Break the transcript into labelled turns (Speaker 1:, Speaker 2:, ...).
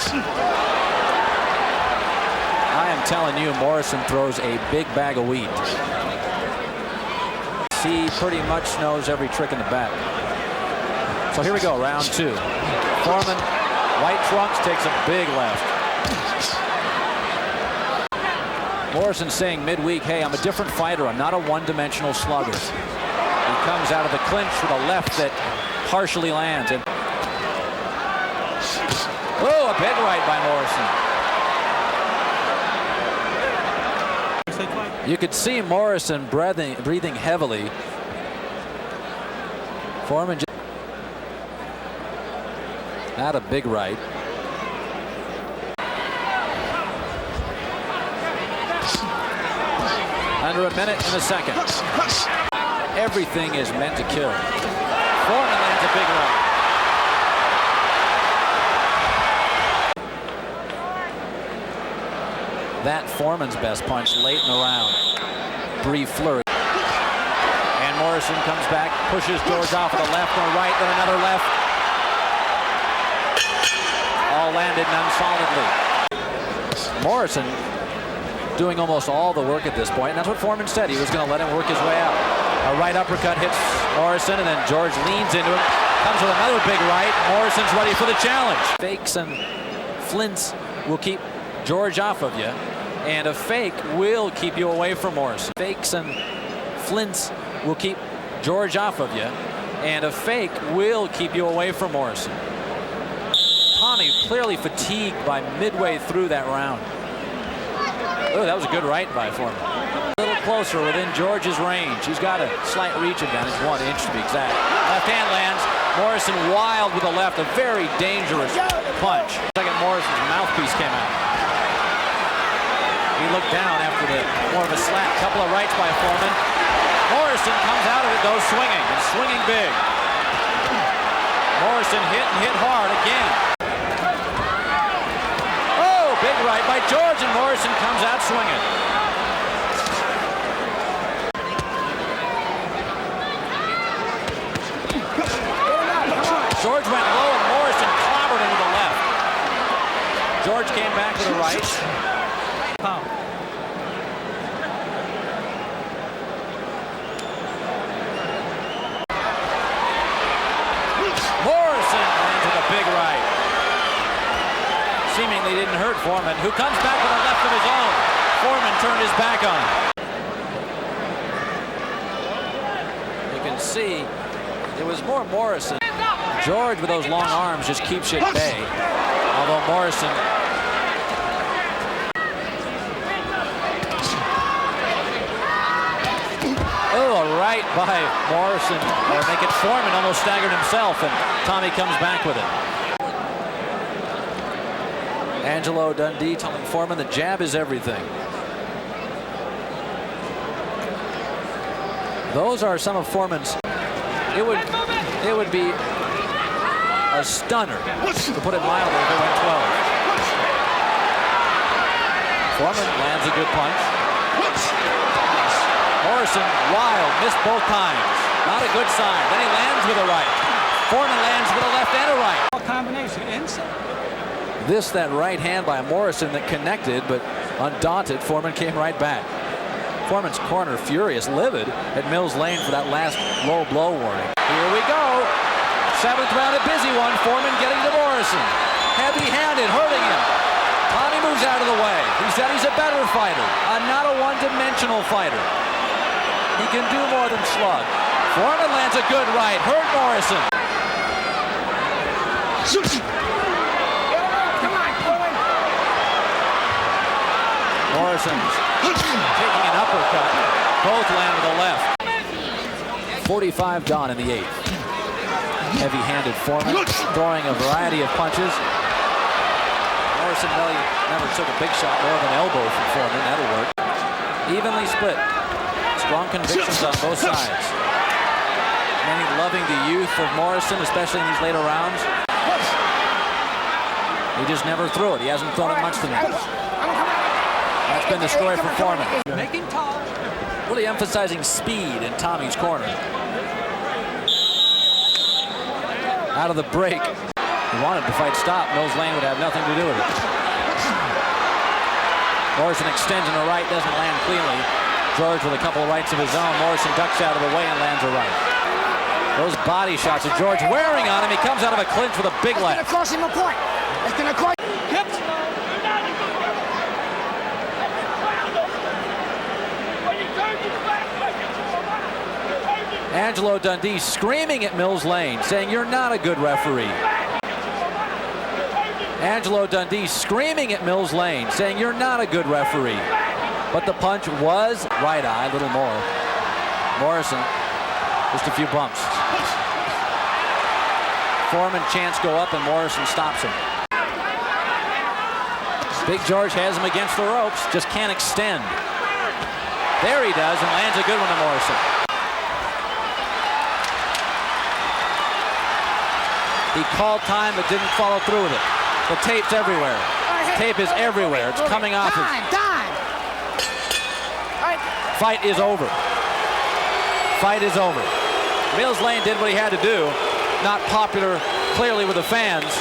Speaker 1: I am telling you, Morrison throws a big bag of wheat. He pretty much knows every trick in the bag. So here we go, round 2. Foreman, white trunks, takes a big left. Morrison saying midweek, hey, I'm a different fighter. I'm not a one-dimensional slugger. He comes out of the clinch with a left that partially lands. And oh, a big right by Morrison. You could see Morrison breathing heavily. Foreman just had a big right. Under a minute and a second. Everything is meant to kill. Foreman lands a big right. That Foreman's best punch late in the round. Brief flurry. And Morrison comes back, pushes George off with a left and a right, then another left. All landed non-solidly. Morrison doing almost all the work at this point, and that's what Foreman said. He was going to let him work his way out. A right uppercut hits Morrison, and then George leans into him. Comes with another big right. Morrison's ready for the challenge. Fakes and flints will keep George off of you, and a fake will keep you away from Morrison. Fakes and flints will keep George off of you, and a fake will keep you away from Morrison. Tommy clearly fatigued by midway through that round. Oh, that was a good right by Foreman. A little closer within George's range. He's got a slight reach advantage, 1 inch to be exact. Left hand lands. Morrison wild with the left, a very dangerous punch. Second, Morrison's mouthpiece came out. He looked down after the more of a slap. Couple of rights by Foreman. Morrison comes out of it, though, swinging, and swinging big. Morrison hit and hit hard again. Big right by George, and Morrison comes out swinging. George went low, and Morrison clobbered him with the left. George came back with a right. Morrison lands with a big right. Seemingly didn't hurt Foreman, who comes back with a left of his own. Foreman turned his back on. You can see it was more Morrison. George with those long arms just keeps you at bay. Although Morrison. Oh, a right by Morrison. Or make it Foreman almost staggered himself, and Tommy comes back with it. Angelo Dundee telling Foreman the jab is everything. Those are some of Foreman's. It would be a stunner, to put it mildly, if it went 12. Foreman lands a good punch. Morrison wild, missed both times. Not a good sign. Then he lands with a right. Foreman lands with a left and a right.
Speaker 2: Combination inside.
Speaker 1: That right hand by Morrison that connected, but undaunted, Foreman came right back. Foreman's corner furious, livid at Mills Lane for that last low blow warning. Here we go. 7th round, a busy one. Foreman getting to Morrison. Heavy-handed, hurting him. Tommy moves out of the way. He said he's a better fighter, not a one-dimensional fighter. He can do more than slug. Foreman lands a good right, hurt Morrison. Morrison's taking an uppercut. Both land with the left. 45 gone in the 8th. Heavy-handed Foreman throwing a variety of punches. Morrison really never took a big shot, more of an elbow from Foreman. That'll work. Evenly split. Strong convictions on both sides. Many loving the youth of Morrison, especially in these later rounds. He just never threw it. He hasn't thrown it much tonight. That's been the story for Foreman.
Speaker 2: Making tall.
Speaker 1: Really emphasizing speed in Tommy's corner. Out of the break. He wanted the fight stopped. Mills Lane would have nothing to do with it. Morrison extends in the right, doesn't land cleanly. George with a couple of rights of his own. Morrison ducks out of the way and lands a right. Those body shots of George wearing on him. He comes out of a clinch with a big left.
Speaker 3: It's going to cost him a point. It's going to cost.
Speaker 1: Angelo Dundee screaming at Mills Lane, saying, "You're not a good referee." Angelo Dundee screaming at Mills Lane, saying, "You're not a good referee." But the punch was right eye, a little more. Morrison, just a few bumps. Foreman chants go up and Morrison stops him. Big George has him against the ropes, just can't extend. There he does and lands a good one to Morrison. He called time but didn't follow through with it. The tape's everywhere. Tape is everywhere. It's coming off his... Fight is over. Fight is over. Mills Lane did what he had to do. Not popular, clearly, with the fans.